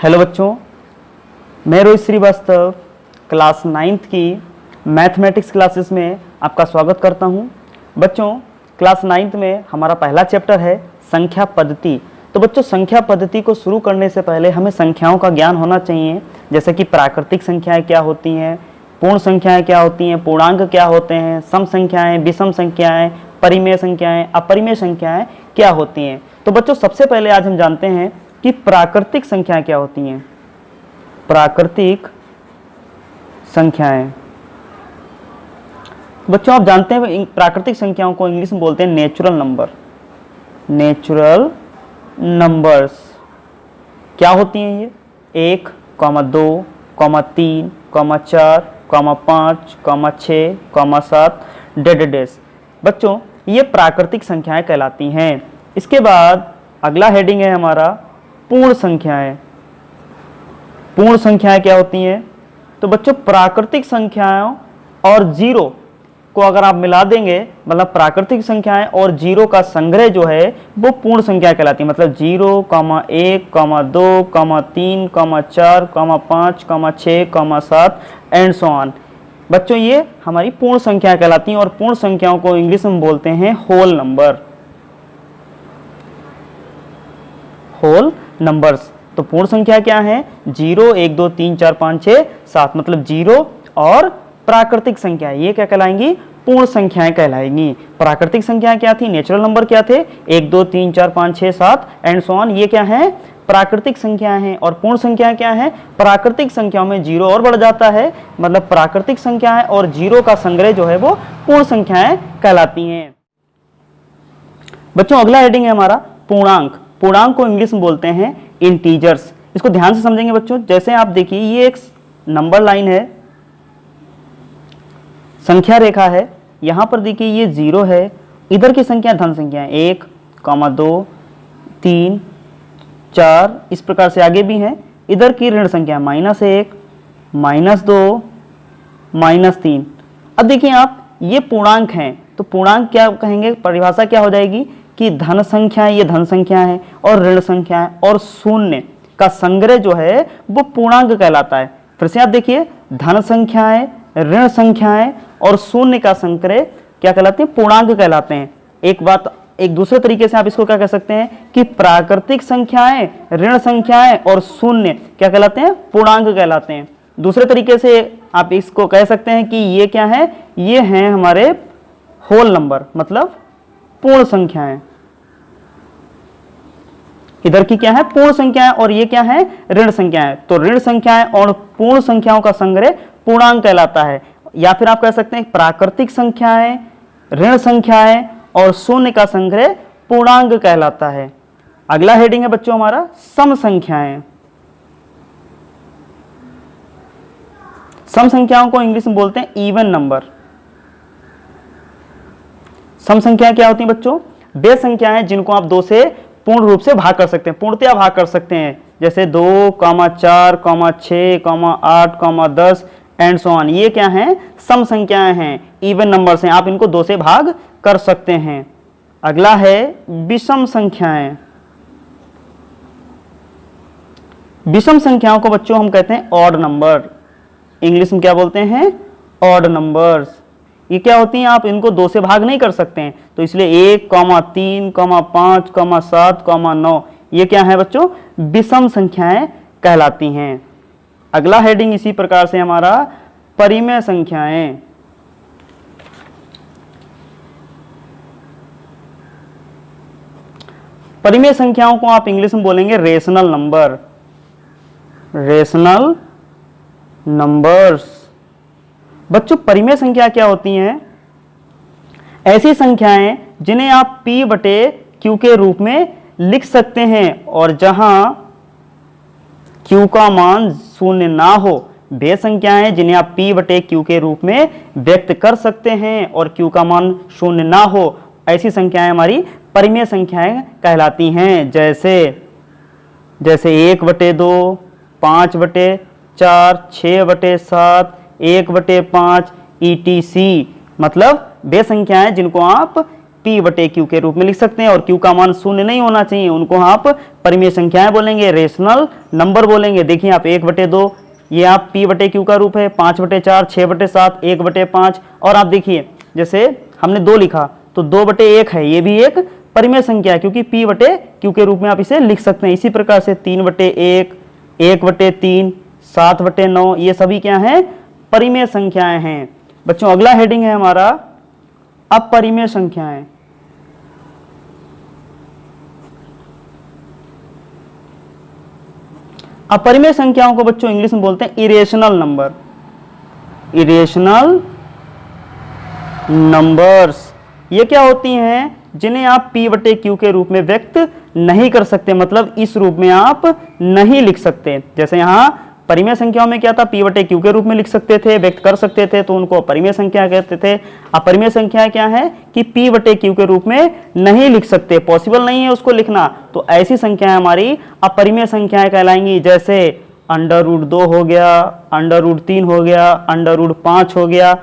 Hello बच्चों, मैं Rohit Srivastava class 9th की मैथमेटिक्स क्लासेस में आपका स्वागत करता हूं। बच्चों, क्लास 9th में हमारा पहला चैप्टर है संख्या पद्धति। तो बच्चों, संख्या पद्धति को शुरू करने से पहले हमें संख्याओं का ज्ञान होना चाहिए, जैसे कि प्राकृतिक संख्याएं क्या होती हैं, पूर्ण संख्याएं क्या होती हैं, पूर्णांक क्या होते हैं, सम संख्याएं, विषम संख्याएं, परिमेय संख्याएं, अपरिमेय संख्याएं क्या होती हैं। तो बच्चों, सबसे पहले आज हम जानते हैं कि प्राकृतिक संख्याएं क्या होती हैं। प्राकृतिक संख्याएं, बच्चों आप जानते हैं प्राकृतिक संख्याओं को इंग्लिश में बोलते हैं नेचुरल नंबर। नेचुरल नंबर्स क्या होती हैं? ये 1, 2, 3, 4, 5, 6, 7 डेडेडेस। बच्चों, ये प्राकृतिक संख्याएं कहलाती हैं। इसके बाद अगला हेडिंग है हमारा पूर्ण संख्याएं। पूर्ण संख्याएं क्या होती हैं? तो बच्चों, प्राकृतिक संख्याओं और जीरो को अगर आप मिला देंगे, मतलब प्राकृतिक संख्याएं और जीरो का संग्रह जो है वो पूर्ण संख्या कहलाती है। मतलब 0, 1, 2, 3, 4, 5, 6, 7 एंड सो ऑन। बच्चों, ये हमारी पूर्ण संख्या कहलाती हैं और पूर्ण संख्याओं को इंग्लिश में बोलते हैं होल नंबर। Whole numbers. तो पूर्ण संख्या क्या है? 0, 1, 2, 3, 4, 5, 6, 7, मतलब जीरो और प्राकृतिक संख्या, ये क्या कहलाएंगी? पूर्ण संख्याएं कहलाएंगी। प्राकृतिक संख्या क्या थी? नेचुरल नंबर क्या थे? 1, 2, 3, 4, 5, 6, 7 एंड सो ऑन। ये क्या है? प्राकृतिक संख्याएं हैं। और पूर्ण संख्या क्या है? प्राकृतिक संख्याओं में जीरो और बढ़ जाता है, मतलब प्राकृतिक संख्याएं और जीरो का संग्रह जो है वो पूर्ण संख्याएं कहलाती हैं। बच्चों, अगला हेडिंग है हमारा पूर्णांक। पूर्णांक को इंग्लिश में बोलते हैं इंटीजर्स। इसको ध्यान से समझेंगे बच्चों। जैसे आप देखिए, ये एक नंबर लाइन है, संख्या रेखा है। यहां पर देखिए ये 0 है, इधर की संख्या धन संख्या है 1, 2, 3, 4, इस प्रकार से आगे भी हैं। इधर की ऋण संख्या -1, -2, -3। अब देखिए आप, ये पूर्णांक हैं, तो पूर्णांक क्या कहेंगे? परिभाषा क्या हो जाएगी कि धन संख्या, ये धन संख्या है और ऋण संख्या है और शून्य का संग्रह जो है वो पूर्णांक कहलाता है। फिर से आप देखिए, धन संख्याएं, ऋण संख्याएं और शून्य का संग्रह क्या कहलाते हैं? पूर्णांक कहलाते हैं। एक दूसरे तरीके से आप इसको क्या कह सकते हैं कि प्राकृतिक संख्याएं, ऋण संख्याएं और शून्य क्या कहलाते हैं? पूर्णांक कहलाते हैं। दूसरे तरीके से आप इसको कह सकते हैं कि ये क्या है? ये हैं हमारे होल नंबर, मतलब पूर्ण संख्याएं। इधर की क्या है? पूर्ण संख्याएं और ये क्या है? ऋण संख्याएं। तो ऋण संख्याएं और पूर्ण संख्याओं का संग्रह पूर्णांक कहलाता है। या फिर आप कह सकते हैं प्राकृतिक संख्याएं, ऋण संख्याएं और शून्य का संग्रह पूर्णांक कहलाता है। अगला हेडिंग है बच्चों हमारा सम संख्याएं। सम संख्याओं को इंग्लिश में बोलते हैं इवन नंबर। सम संख्याएं क्या होती हैं बच्चों? वे संख्याएं जिनको आप 2 से पूर्ण रूप से भाग कर सकते हैं, पूर्णतया भाग कर सकते हैं। जैसे 2, 4, 6, 8, 10 एंड सो ऑन। ये क्या हैं? सम संख्याएं हैं, इवन नंबर्स हैं। आप इनको 2 से भाग कर सकते हैं। अगला है विषम संख्याएं। विषम संख्याओं को बच्चों हम कहते हैं ऑड नंबर। इंग्लिश में क्या बोलते हैं? Odd numbers. ये क्या होती हैं? आप इनको 2 से भाग नहीं कर सकते हैं, तो इसलिए 1, 3, 5, 7, 9 ये क्या है बच्चों? विषम संख्याएं कहलाती हैं। अगला हेडिंग इसी प्रकार से हमारा परिमेय संख्याएं। परिमेय संख्याओं को आप इंग्लिश में बोलेंगे रेशनल नंबर। Rational numbers. बच्चों, परिमेय संख्या क्या होती हैं? ऐसी संख्याएं जिन्हें आप P/Q के रूप में लिख सकते हैं और जहां Q का मान 0 ना हो। वे संख्याएं जिन्हें आप P/Q के रूप में व्यक्त कर सकते हैं और Q का मान 0 ना हो, ऐसी संख्याएं हमारी परिमेय संख्याएं कहलाती हैं। जैसे 1/2, 5/4, 6/7, 1/5 ETC। मतलब वे संख्याएं जिनको आप p बटे q के रूप में लिख सकते हैं, और q का मान शून्य नहीं होना चाहिए, उनको आप परिमेय संख्याएं बोलेंगे, रेशनल नंबर बोलेंगे। देखिए आप 1/2 ये आप p बटे q का रूप है, 5/4, 6/7, 1/5, और आप देखिए जैसे हमने 2 लिखा तो 2/1 है, ये भी एक परिमेय संख्या है क्योंकि p बटे q के रूप में आप इसे लिख सकते हैं। इसी प्रकार से 3/1, 1/3, 7/9 ये सभी क्या हैं, परिमेय संख्याएं हैं। बच्चों अगला हेडिंग है हमारा अपरिमेय संख्याएं। अपरिमेय संख्याओं को बच्चों इंग्लिश में बोलते हैं इरेशनल नंबर, इरेशनल नंबर्स। ये क्या होती हैं, जिन्हें आप p बटे q के रूप में व्यक्त नहीं कर सकते, मतलब इस रूप में आप नहीं लिख सकते। जैसे यहाँ परिमेय संख्याओं में क्या था, p बटे q के रूप में लिख सकते थे, व्यक्त कर सकते थे, तो उनको अपरिमेय संख्या कहते थे। अपरिमेय संख्या क्या है कि p बटे q के रूप में नहीं लिख सकते, पॉसिबल नहीं है उसको लिखना, तो ऐसी संख्याएं हमारी अपरिमेय संख्याएं कहलाएंगी। जैसे √2 हो गया, √3 हो गया, √5 हो गया,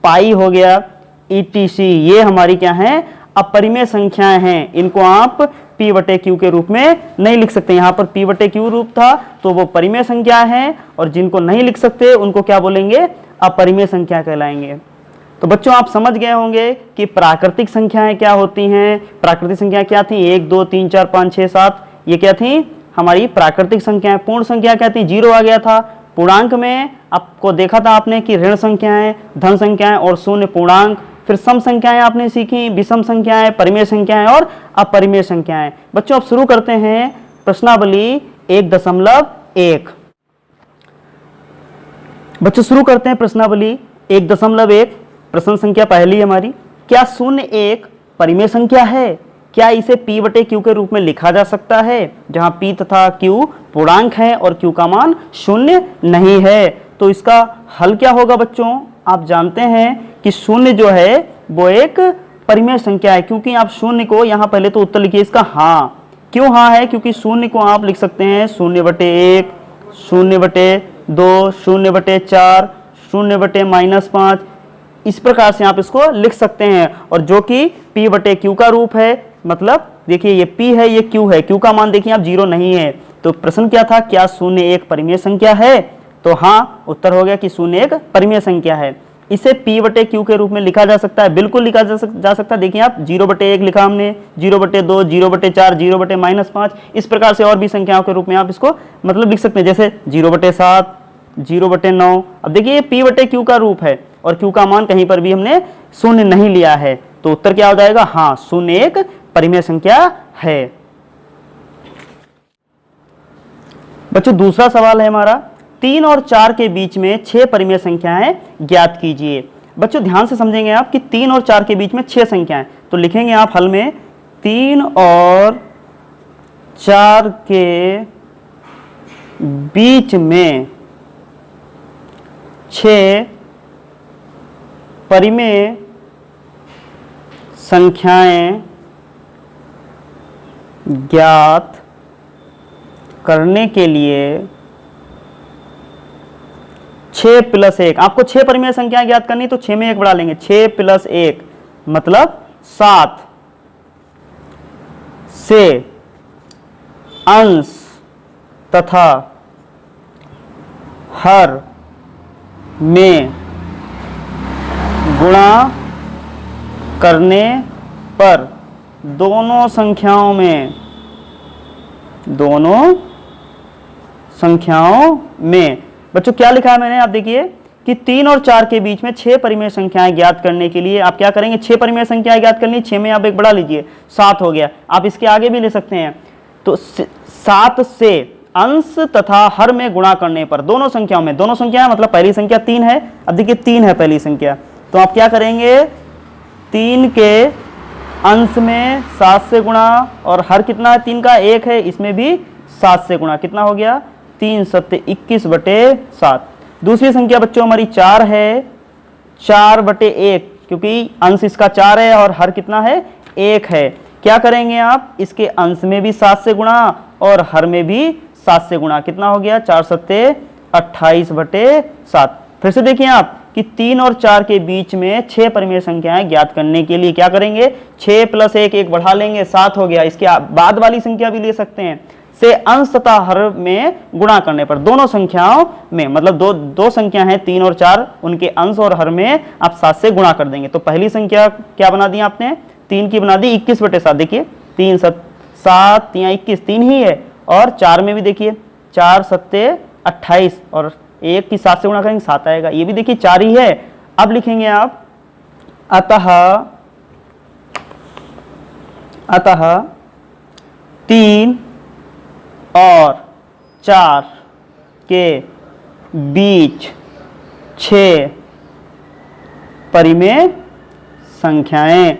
पाई हो गया, etc, ये हमारी क्या है, अपरिमेय संख्याएं हैं। इनको आप p बटे q के रूप में नहीं लिख सकते। यहाँ पर p बटे q रूप था तो वो परिमेय संख्या है, और जिनको नहीं लिख सकते उनको क्या बोलेंगे, अपरिमेय संख्या कहलाएंगे। तो बच्चों आप समझ गए होंगे कि प्राकृतिक संख्याएं क्या होती हैं। प्राकृतिक संख्या क्या थी, 1 2 3 4 5 6 7, ये क्या थी हमारी प्राकृतिक संख्याएं। पूर्ण संख्या क्या थी, 0 आ गया था। पूर्णांक में आपको देखा था आपने कि ऋण संख्याएं, धन संख्याएं और शून्य पूर्णांक। फिर सम संख्याएं आपने सीखी, विषम संख्याएं, परिमेय संख्याएं और अपरिमेय संख्याएं। बच्चों अब शुरू करते हैं प्रश्नावली 1.1। बच्चों शुरू करते हैं प्रश्नावली 1.1। प्रश्न संख्या पहली हमारी, क्या 0 एक परिमेय संख्या है? क्या इसे p बटे q के रूप में लिखा जा सकता है, जहां p तथा q पूर्णांक है और q का मान 0 नहीं है? तो इसका हल क्या होगा बच्चों, आप जानते हैं कि 0 जो है वो एक परिमेय संख्या है, क्योंकि आप 0 को यहाँ पहले तो उत्तर लिखिए इसका हाँ। क्यों हाँ है, क्योंकि 0 को आप लिख सकते हैं 0/1, 0/2, 0/4, 0/-5, इस प्रकार से आप इसको लिख सकते हैं। और जो कि p बटे q का रूप है, मतलब देखिए ये p है, ये q है, q का मान देखिए आप 0 नहीं है। तो प्रश्न क्या था, क्या 0 एक परिमेय संख्या है? तो हाँ, उत्तर हो गया कि 0 एक परिमेय संख्या है। इसे p बटे q के रूप में लिखा जा सकता है, बिल्कुल लिखा जा सकता है। देखिए आप 0/1 लिखा हमने, 0/2, 0/4, 0/-5, इस प्रकार से और भी संख्याओं के रूप में आप इसको मतलब लिख सकते हैं। जैसे 0/7, 0/9। अब देखिए ये p बटे q का रूप है और q का मान कहीं पर भी हमने 0 नहीं लिया है, तो उत्तर क्या हो जाएगा, हाँ 0 एक परिमेय संख्या है। बच्चों दूसरा सवाल है हमारा, 3 और 4 के बीच में 6 परिमेय संख्याएं ज्ञात कीजिए। बच्चों ध्यान से समझेंगे आप कि 3 और 4 के बीच में 6 संख्याएं, तो लिखेंगे आप हल में 3 और 4 के बीच में 6 परिमेय संख्याएं ज्ञात करने के लिए 6 + 1, आपको 6 परिमेय संख्याएं ज्ञात करनी, तो 6 में 1 बढ़ा लेंगे, 6 + 1 मतलब 7 से अंश तथा हर में गुणा करने पर दोनों संख्याओं में बच्चों क्या लिखा है मैंने, आप देखिए कि 3 और 4 के बीच में 6 परिमेय संख्याएं ज्ञात करने के लिए आप क्या करेंगे, 6 परिमेय संख्याएं ज्ञात करनी, 6 में आप 1 बढ़ा लीजिए, 7 हो गया। आप इसके आगे भी ले सकते हैं, तो 7 से अंश तथा हर में गुणा करने पर दोनों संख्याओं में, दोनों संख्या मतलब पहली संख्या 3 है, अब देखिए 3 है पहली संख्या, तो आप क्या करेंगे 3 के अंश में 7 से गुणा, और हर कितना है 3 का 1 है, इसमें भी 7 से गुणा, कितना हो गया 3 × 21/7। दूसरी संख्या बच्चों हमारी 4 है, 4/1, क्योंकि अंश इसका 4 है और हर कितना है 1 है। क्या करेंगे आप, इसके अंश में भी 7 से गुणा और हर में भी 7 से गुणा, कितना हो गया 4 × 7 = 28/7। फिर से देखिए आप कि 3 और 4 के बीच में 6 परिमेय संख्याएं ज्ञात करने के लिए क्या करेंगे, 6 + 1 1 बढ़ा लेंगे 7 हो गया। इसके बाद वाली संख्या भी ले सकते हैं, से अंश तथा हर में गुणा करने पर, दोनों संख्याओं में, मतलब दो संख्या हैं 3 और 4, उनके अंश और हर में आप 7 से गुणा कर देंगे। तो पहली संख्या क्या बना दी आपने, 3 की बना दी 21/7। देखिए 3 7 या 21 3 ही है, और 4 में भी देखिए 4 7 28, और 1 की 7 से गुणा करेंगे 7 आएगा, ये भी देखिए 4 ही है। अब लिखेंगे आप अतः 3 और 4 के बीच 6 परिमेय संख्याएं।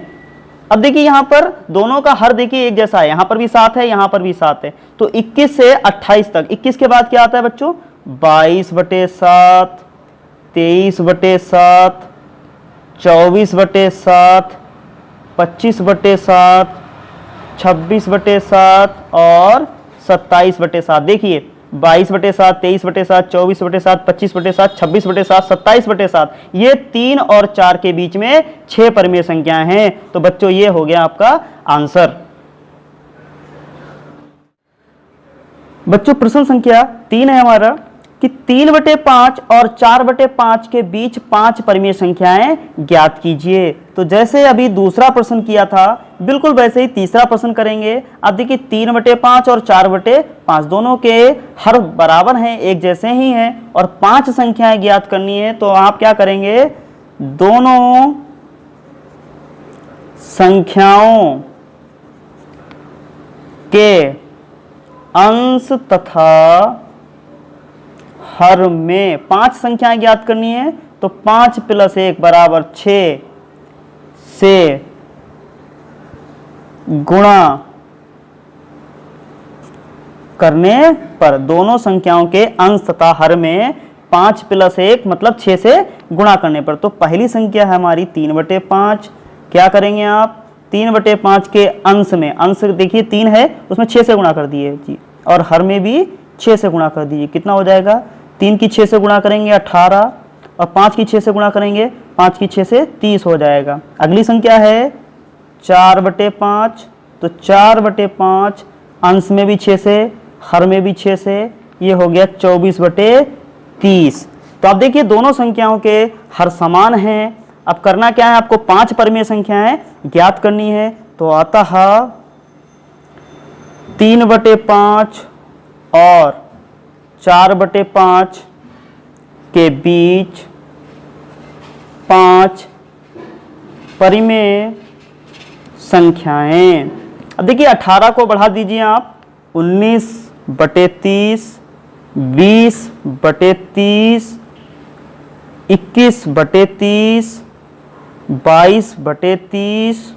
अब देखिए यहां पर दोनों का हर देखिए एक जैसा है, यहां पर भी 7 है, यहां पर भी 7 है, तो 21 से 28 तक। 21 के बाद क्या आता है बच्चों, 22/7, 23/7, 24/7, 25/7, 26/7 और 27/7। देखिए 22/7, 23/7, 24/7, 25/7, 26/7, 27/7, ये 3 और 4 के बीच में 6 परिमेय संख्याएं हैं। तो बच्चों ये हो गया आपका आंसर। बच्चों प्रश्न संख्या 3 है हमारा कि 3/5 और 4/5 के बीच 5 परिमेय संख्याएं ज्ञात कीजिए। तो जैसे अभी दूसरा प्रश्न किया था, बिल्कुल वैसे ही तीसरा प्रश्न करेंगे। अब देखिए 3/5 और 4/5 दोनों के हर बराबर हैं, एक जैसे ही हैं, और 5 संख्याएं ज्ञात करनी है। तो आप क्या करेंगे, दोनों संख्याओं के अंश तथा हर में 5 संख्याएं ज्ञात करनी है। तो 5 + 1 = 6 से गुणा करने पर दोनों संख्याओं के अंश तथा हर में 5 + 1 मतलब 6 से गुणा करने पर। तो पहली संख्या है हमारी 3/5। क्या करेंगे आप, 3/5 के अंश में, अंश देखिए 3 है, उसमें 6 से गुणा कर दिए जी, और हर में भी 6 से गुणा कर दीजिए। कितना हो जाएगा, 3 की 6 से गुणा करेंगे 18, और 5 की 6 से गुणा करेंगे 5 की 6 से 30 हो जाएगा। अगली संख्या है 4/5। तो 4/5 अंश में भी 6 से, हर में भी 6 से, ये हो गया 24/30। तो आप देखिए दोनों संख्याओं के हर समान हैं। अब करना क्या है, आपको 5 परिमेय संख्याएं ज्ञात करनी है। तो अतः 3/5 और 4/5 के बीच 5 परिमेय संख्याएं। अब देखिए 18 को बढ़ा दीजिए आप, 19/30, 20/30, 21/30, 22/30,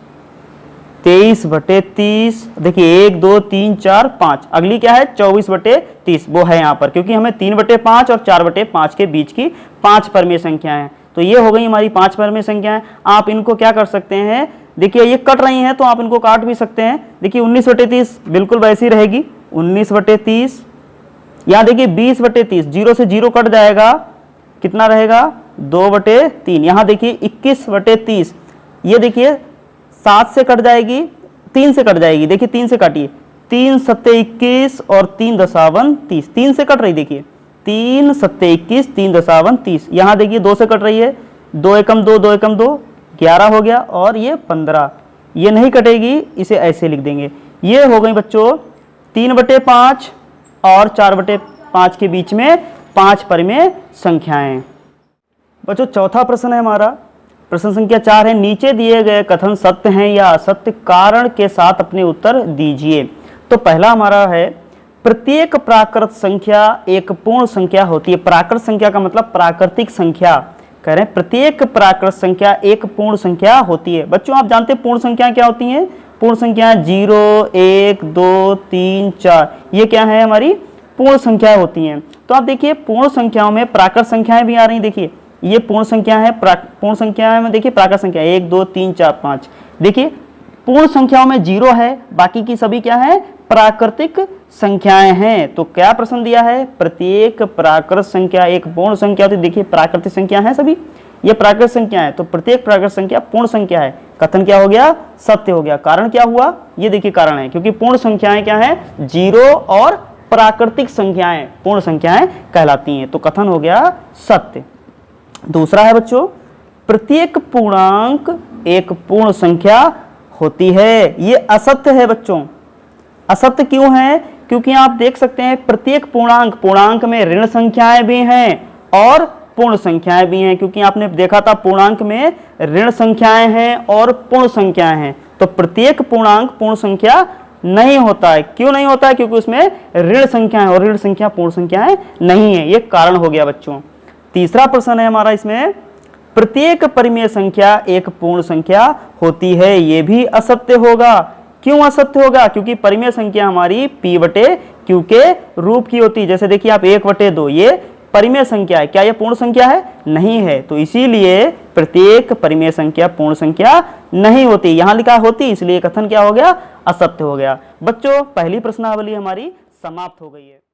23/30। देखिए 1 2 3 4 5, अगली क्या है 24/30, वो है यहाँ पर, क्योंकि हमें 3/5 और 4/5 के बीच की 5 परिमेय संख्याएं हैं। तो ये हो गई हमारी 5 परिमेय संख्याएं। आप इनको क्या कर सकते हैं, देखिए ये कट रही हैं तो आप इनको काट भी सकते हैं। देखिए 19/30 बिल्कुल वैसी रहेगी, 19/30। यहाँ देखिए 20/30, 0 से 0 कट जाएगा, कितना रहेगा 2/3। यहाँ देखिए 21/30, ये देखिए 7 से कट जाएगी, 3 से कट जाएगी। देखिए 3 से काटिए, 3 7 21 और 3 दशावन 30, 3 से कट रही, देखिए 3 7 21, 3 दशावन 30। यहाँ देखिए 2 से कट रही है, 2 एकम 2, 2 एकम 2, 11 हो गया, और ये 15, ये नहीं कटेगी, इसे ऐसे लिख देंगे। ये हो गई बच्चों 3/5 और 4/5 के बीच में 5 परिमेय संख्याएं। बच्चों चौथा प्रश्न है हमारा, प्रश्न संख्या 4 है, नीचे दिए गए कथन सत्य हैं या असत्य, कारण के साथ अपने उत्तर दीजिए। तो पहला हमारा है, प्रत्येक प्राकृत संख्या एक पूर्ण संख्या होती है। प्राकृत संख्या का मतलब प्राकृतिक संख्या, कह रहे हैं प्रत्येक प्राकृत संख्या एक पूर्ण संख्या होती है। बच्चों आप जानते हैं पूर्ण संख्या क्या होती हैं, पूर्ण संख्या 0 1 2 3 4, ये क्या है हमारी पूर्ण संख्याएं होती हैं। तो आप देखिए पूर्ण संख्याओं में प्राकृत संख्याएं भी आ रही, देखिए ये पूर्ण संख्या है, पूर्ण संख्या में देखिए प्राकृत संख्या 1 2 3 4 5। देखिए पूर्ण संख्याओं में 0 है, बाकी की सभी क्या है प्राकृतिक संख्याएं हैं। तो क्या प्रश्न दिया है, प्रत्येक प्राकृत संख्या एक पूर्ण संख्या होती है। देखिए प्राकृतिक संख्या है सभी, ये प्राकृत संख्या है, तो प्रत्येक प्राकृत संख्या पूर्ण संख्या है। कथन क्या हो गया? सत्य हो गया। कारण क्या हुआ? ये देखिए कारण है, क्योंकि पूर्ण संख्याएं क्या है? 0 और प्राकृतिक संख्याएं पूर्ण संख्याएं कहलाती हैं, तो कथन हो गया सत्य। दूसरा है बच्चों, प्रत्येक पूर्णांक एक पूर्ण संख्या होती है। ये असत्य है बच्चों। असत्य क्यों है? क्योंकि आप देख सकते हैं प्रत्येक पूर्णांक में ऋण संख्याएं भी हैं और पूर्ण संख्याएं भी हैं, क्योंकि आपने देखा था पूर्णांक में ऋण संख्याएं हैं और पूर्ण संख्याएं हैं। तो प्रत्येक पूर्णांक पूर्ण संख्या नहीं होता है। क्यों नहीं होता है? क्योंकि उसमें ऋण संख्याएं और ऋण संख्या पूर्ण संख्याएं नहीं है। ये कारण हो गया बच्चों। तीसरा प्रश्न है हमारा इसमें, प्रत्येक परिमेय संख्या एक पूर्ण संख्या होती है। ये भी असत्य होगा। क्यों असत्य होगा? क्योंकि परिमेय संख्या हमारी p/q के रूप की होती है। जैसे देखिए आप 1/2, ये परिमेय संख्या है। क्या ये पूर्ण संख्या है? नहीं है। तो इसीलिए प्रत्येक परिमेय संख्या पूर्ण संख्या नहीं होती। यहां लिखा होती, इसलिए कथन क्या हो गया? असत्य हो गया। बच्चों पहली प्रश्नावली हमारी समाप्त हो गई है।